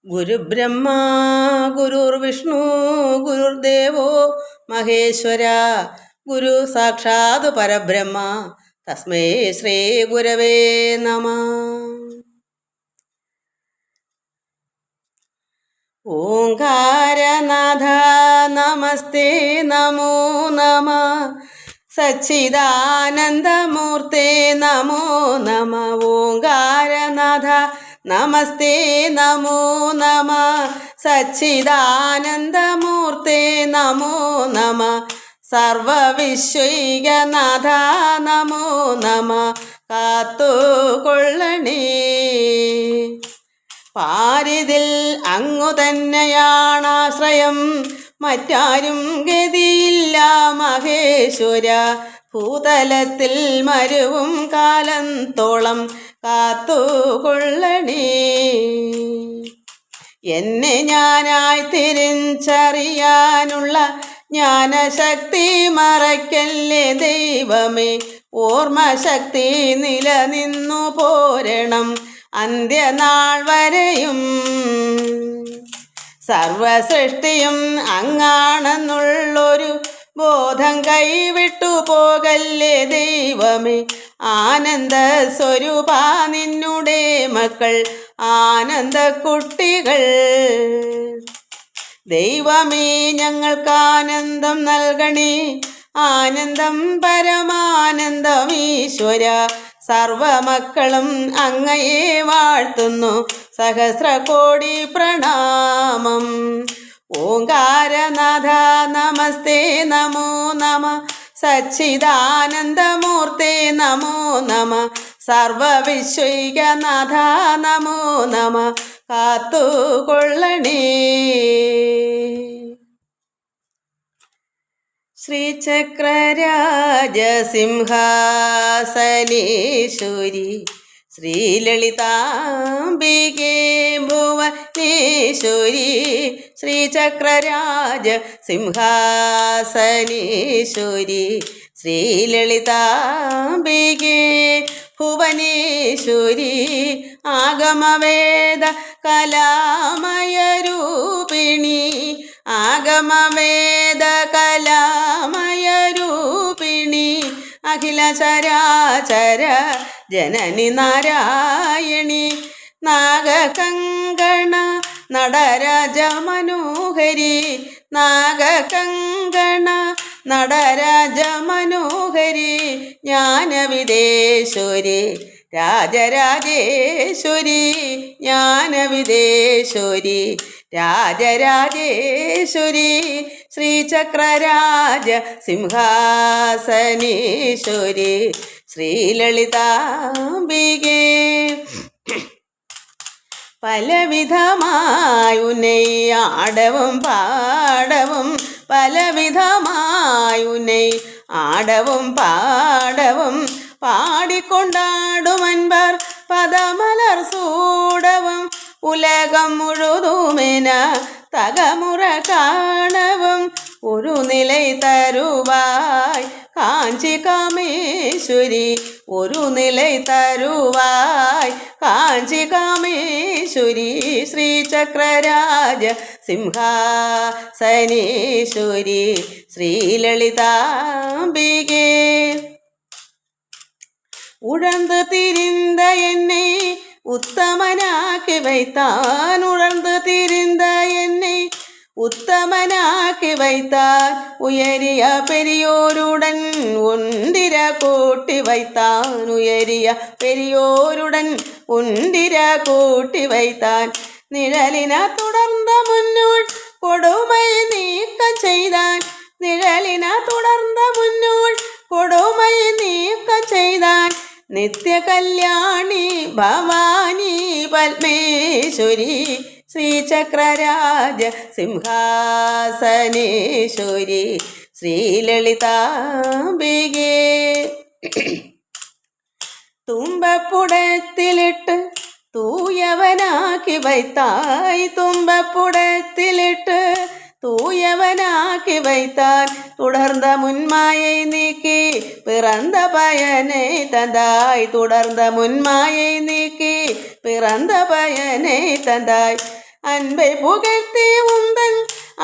ഗുരുബ്രഹ്മ ഗുരുർവിഷ്ണു ഗുരുർദേവോ മഹേശ്വര ഗുരു സാക്ഷാത് പരബ്രഹ്മ തസ്മൈ ശ്രീ ഗുരവേ നമഃ. ഓംകാരനാഥ നമസ്തേ നമോ നമഃ. സച്ചിദാനന്ദമൂർത്തേ നമോ നമഃ. ഓംകാരനാഥ നമസ്തേ നമോ നമഃ. സച്ചിദാനന്ദമൂർത്തേ നമോ നമഃ. സർവവിശ്വൈകനാഥ നമോ നമഃ. കാത്തുകൊള്ളണേ. പാരിതിൽ അങ്ങു തന്നെയാണാശ്രയം, മറ്റാരും ഗതിയില്ല മഹേശ്വര. ഭൂതലത്തിൽ മരുവും കാലത്തോളം കാത്തുകൊള്ളണേ. എന്നെ ഞാനായി തിരിച്ചറിയാനുള്ള ജ്ഞാനശക്തി മറയ്ക്കല്ലേ ദൈവമേ. ഓർമ്മശക്തി നിലനിന്നു പോരണം അന്ത്യനാൾ വരെയും. സർവസൃഷ്ടിയും അങ്ങാണെന്നുള്ളൊരു ബോധം കൈവിട്ടു പോകല്ലേ ദൈവമേ. ആനന്ദ സ്വരൂപ നിന്നുടെ മക്കൾ ആനന്ദ കുട്ടികൾ. ദൈവമേ ഞങ്ങൾക്കാനന്ദം നൽകണേ. ആനന്ദം പരമാനന്ദം ഈശ്വര. സർവമക്കളും അങ്ങയെ വാഴ്ത്തുന്നു. സഹസ്രകോടി പ്രണാമം. ഓംകാരനാഥ നമസ്തേ നമോ നമഃ. സച്ചിദാനന്ദമൂർത്തേ നമോ നമഃ. സർവവിശ്വൈകനാഥ നമോ നമഃ. കാത്തുകൊള്ളണേ. ശ്രീചക്രരാജസിംഹാസനേശ്വരി ശ്രീലളിതാംബികേ ഭുവനേശ്വരി. ശ്രീചക്രരാജ സിംഹാസനേശ്വരി ശ്രീലളിതാംബികേ ഭുവനേശ്വരി. ആഗമവേദ കലാമയരൂപിണി. ആഗമവേദ കലാമയരൂപിണി. അഖില ചരാചര ജനനി നാരായണി. നാഗകങ്കണ നടരാജ മനോഹരി. നാഗകങ്കണ നടരാജ മനോഹരി. ജ്ഞാനവിദേശ്വരി രാജരാജേശ്വരി. ജ്ഞാനവിദേശ്വരി രാജരാജേശ്വരി. ശ്രീചക്രരാജ സിംഹാസനേശ്വരി ശ്രീലളിതാംബികേ. പലവിധമായുന്നൈ ആടവും പാടവും. പലവിധമായുന്നൈ ആടവും പാടവും. പാടിക്കൊണ്ടാടുമൻപർ പദമലർ സൂടവും. ഉലകം മുഴുതുമെന തകമുറ കാണവും. ഒരു നിലൈ തരുവായ് കാഞ്ചി കാമേശ്വരി. ഒരു നിലൈ തരുവായ് കാഞ്ചി കാമേശ്വരി. ശ്രീചക്രരാജ സിംഹാസനേശ്വരി ശ്രീലളിതാംബികേ. ഉഴந்து திரிந்த என்னை உத்தமனாக்கி வைத்தான். உழந்து திரிந்த என்னை உத்தமனாக்கி வைத்தான். உயரிய பெரியோருடன் ஒன்றிர கூட்டி வைத்தான். உயரிய பெரியோருடன் ஒன்றிர கூட்டி வைத்தான். നിഴലിന തുടർന്ന മുന്നോൾ കൊടുമൈ നീക്കം ചെയ്താൻ. നിഴലിന തുടർന്ന മുന്നോൾ കൊടുമൈ നീക്കം ചെയ്താൻ. നിത്യകല്യാണി ഭവാനി പത്മേശ്വരി ശ്രീചക്രരാജ സിംഹാസനേശ്വരി ശ്രീലളിതാംബികേ. തുമ്പപ്പുടത്തിലിട്ട് തൂയവനാക്കി വൈത്തായ്. തുമ്പപ്പുടത്തിലിട്ട് தூயவனாக்கி வைத்தார். தொடர்ந்த முன்மாயை நீக்கி பிறந்த பயனை தந்தாய். தொடர்ந்த முன்மாயை நீக்கி பிறந்த பயனை தந்தாய். அன்பை புகழ்த்தி உந்தன்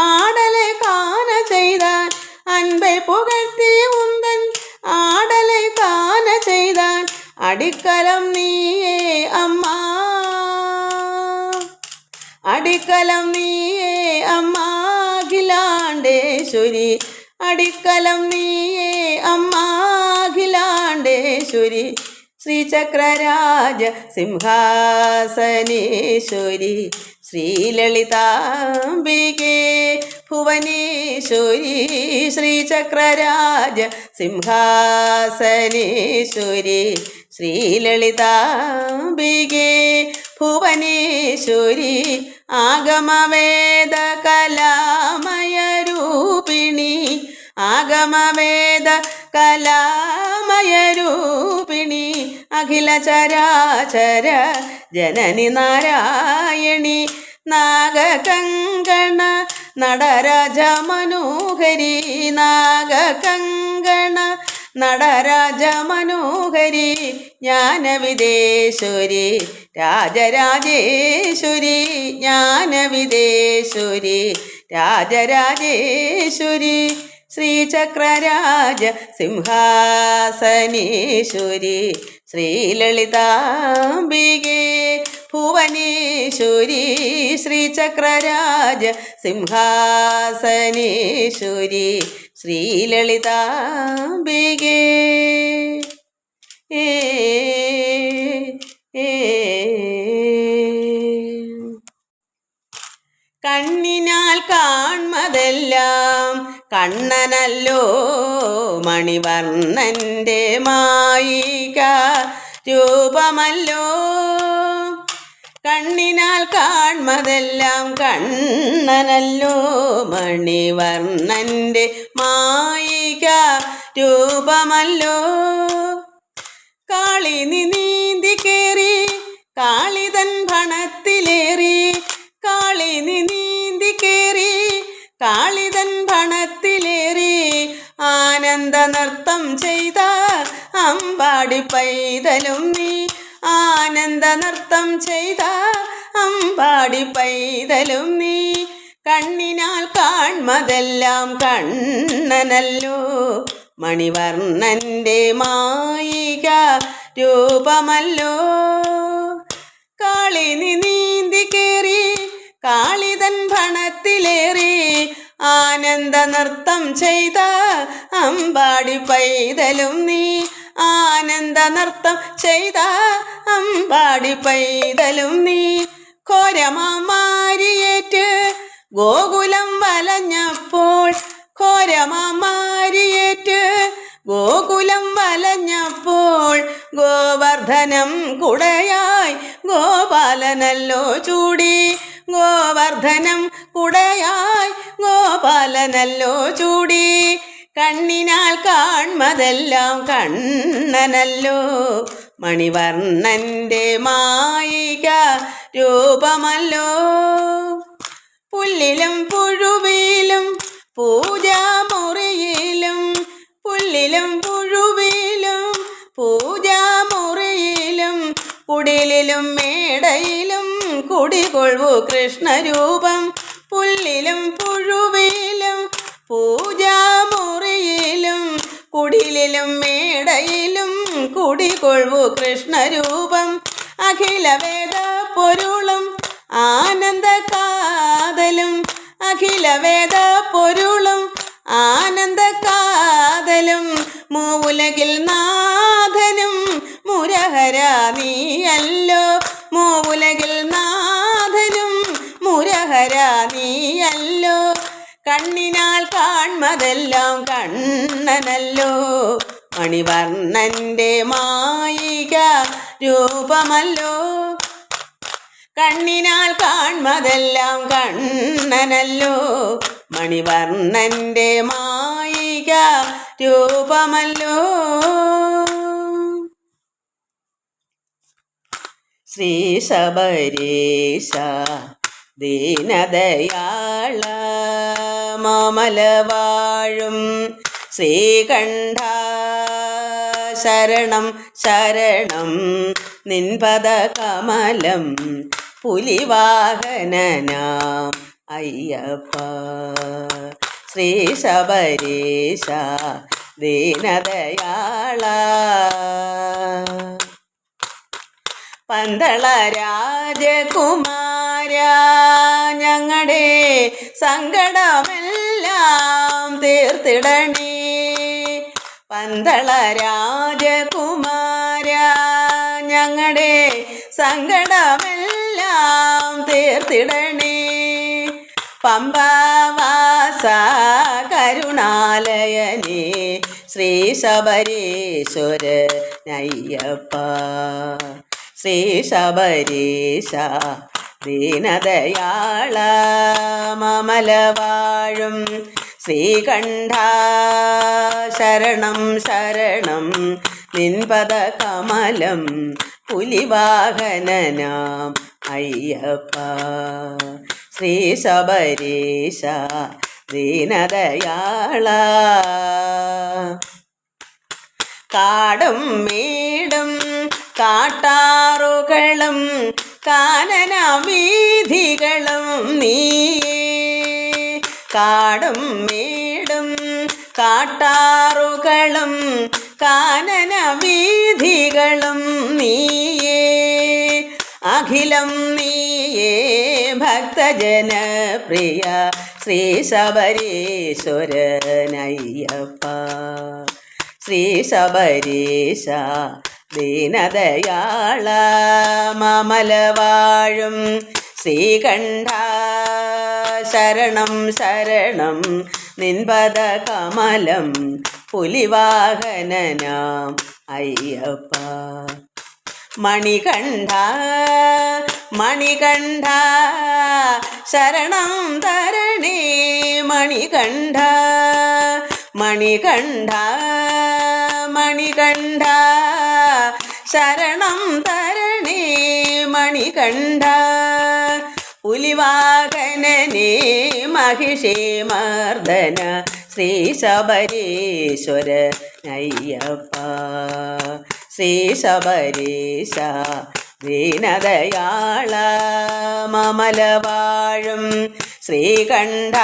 ஆடலை காண செய்தான். அன்பை புகழ்த்தி உந்தன் ஆடலை காண செய்தான். அடிக்கலம் நீயே அம்மா, அடிக்கலம் நீயே அம்மா அகிலாண்டேஸ்வരി. അടിക്കലം നീയേ അമ്മ അഖിലാണ്ടേശ്വരി. ശ്രീചക്രരാജ സിംഹാസനേശ്വരി. ശ്രീലളിതാംബികേ ഭുവനേശ്വരി. ശ്രീചക്രരാജ സിംഹാസനേശ്വരി. ശ്രീലളിതാംബികേ ഭുവനേശ്വരി. ആഗമവേദ കലാമയ രൂപിണി. ആഗമവേദ കലാമയ രൂപിണി. അഖില ചരാചര ജനനി നാരായണി. നാഗകങ്കണ നടരാജ മനോഹരി. നാഗകങ്കണ നടരാജ മനോഹരി. ജ്ഞാനവിദേശ്വരി രാജരാജേശ്വരി. ജ്ഞാനവിദേശ്വരി രാജരാജേശ്വരി. ശ്രീചക്രരാജ സിംഹാസനേശ്വരി. ശ്രീലളിതാംബികേ ഭുവനേശ്വരി. ശ്രീചക്രരാജ സിംഹാസനേശ്വരി. ശ്രീലളിതാംബികേ. കണ്ണിനാൽ കാൺമതെല്ലാം കണ്ണനല്ലോ മണിവർണ്ണൻ്റെ മായിക രൂപമല്ലോ. കണ്ണിനാൽ കാൺമതെല്ലാം കണ്ണനല്ലോ മണിവർണ്ണൻ്റെ മായിക രൂപമല്ലോ. കാളിനി നീന്തി കേറി കാളിതൻ ഭണത്തിലേറി. കാളിനി നീന്തി കേറി കാളിതൻ ഭണത്തിലേറി. ആനന്ദ നൃത്തം ചെയ്ത അമ്പാടി പൈതലും നീ. ആനന്ദ നൃത്തം ചെയ്ത അമ്പാടി പൈതലും നീ. കണ്ണിനാൽ കാൺമതെല്ലാം കണ്ണനല്ലോ മണിവർണ്ണൻ്റെ മായിക രൂപമല്ലോ. കാളിനി നീന്തി കേറി കാളിതൻ ഭണത്തിലേറി. ആനന്ദ നൃത്തം ചെയ്ത അമ്പാടി പൈതലും നീ. ആനന്ദ നൃത്തം ചെയ്ത അമ്പാടി പൈതലും നീ. ഘോരമാരിയേറ്റ് ഗോകുലം വലഞ്ഞപ്പോൾ. ഘോരമാരിയേറ്റ് ഗോകുലം വലഞ്ഞപ്പോൾ. ഗോവർദ്ധനം കുടയായി ഗോപാലനല്ലോ ചൂടി. ഗോവർദ്ധനം കുടയായി ഗോപാലനല്ലോ ചൂടി. കണ്ണിനാൽ കാൺമതെല്ലാം കണ്ണനല്ലോ മണിവർണ്ണൻ്റെ മായിക രൂപമല്ലോ. പുല്ലിലും പുഴുവിലും പൂജാമുറിയിലും. പുല്ലിലും പുഴുവിലും പൂജാമുറിയിലും. കുടിലിലും മേടയിലും കുടികൊള്ളു കൃഷ്ണരൂപം. പുല്ലിലും പുഴുവിലും പൂജാമുറിയിലും. കുടിലിലും മേടയിലും കുടികൊള്ളു കൃഷ്ണരൂപം. അഖില വേദ പൊരുളും ആനന്ദ കാതലും. അഖില വേദ പൊരുളും ആനന്ദ കാതലും. മൂവുലകിൽ നാഥനും മുരഹര നീയല്ലോ. മൂവുലകിൽ നാഥനും മുരഹര നീയല്ലോ. കണ്ണിനാൽ കാൺമതെല്ലാം കണ്ണനല്ലോ മണിവർണ്ണൻ്റെ മായിക രൂപമല്ലോ. കണ്ണിനാൽ കാൺമതെല്ലാം കണ്ണനല്ലോ മണിവർണ്ണൻ്റെ മായിക രൂപമല്ലോ. ശ്രീ ശബരീശ ദീനദയാള മാമലവാഴും ശ്രീകണ്ഠ ശരണം ശരണം നിൻപദ കമലം പുലിവാഹനനാം അയ്യപ്പ. ശ്രീ ശബരീശ ദീനദയാള. പന്തള രാജകുമാര ഞങ്ങളുടെ സങ്കടമെല്ലാം തീർത്തിടണേ. പന്തള രാജകുമാര ഞങ്ങളുടെ സങ്കടമെല്ലാം തീർത്തിടണേ. പമ്പവാസ കരുണാലയനേ ശ്രീ ശബരീശ്വരനയ്യപ്പ. ശ്രീ ശബരീശ ദീനദയാള. മമലവാഴും ശ്രീകണ്ഠ ശരണം ശരണം നിൻപദ കമലം പുലിവാഹനനാം അയ്യപ്പ. ശ്രീ ശബരീശ ദീനദയാള. കാടും മേടും കാട്ടാറുകളും കാനന വീഥികളും നീയേ. കാടും മേടും കാട്ടാറുകളും കാനന വീഥികളും നീയേ. അഖിലം നീയേ ഭക്തജനപ്രിയ ശ്രീ ശബരീശ്വരനയ്യപ്പ. ശ്രീ ശബരീശ ദീനദയാള. മമലവാഴും ശ്രീകണ്ഠ ശരണം ശരണം നിൻപദ കമലം പുലിവാഹനനാം അയ്യപ്പ. മണികണ്ഠ മണികണ്ഠ ശരണം തരണേ. മണികണ്ഠ മണികണ്ഠ മണികണ്ഠ ശരണം തരണേ. മണികണ്ഠ പുലിവാഹനനേ മഹിഷേ മർദന ശ്രീ ശബരീശ്വരനയ്യപ്പ. ശ്രീ ശബരീശ ദീനദയാള. മമലവാഴും ശ്രീകണ്ഠ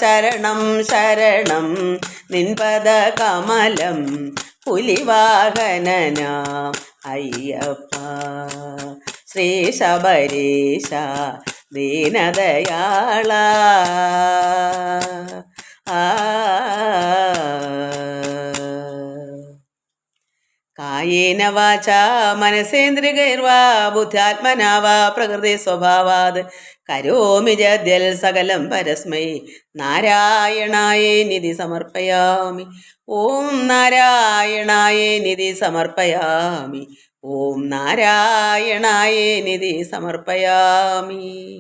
ശരണം ശരണം നിൻപദ കമലം പുലിവാഹനനാം അയ്യപ്പ. ശ്രീ ശബരീശ ദീനദയാള. കായേന വാചാ മനസേന്ദ്രിയൈർവാ ബുദ്ധ്യാത്മനാ വാ പ്രകൃതി സ്വഭാവാത് കരോമി ജദ്യൽ സകലം പരസ്മൈ നാരായണായേനിധി സമർപ്പയാമി. ഓം നാരായണായേനിധി സമർപ്പയാമി. ഓം നാരായണായേനിധി സമർപ്പയാമി.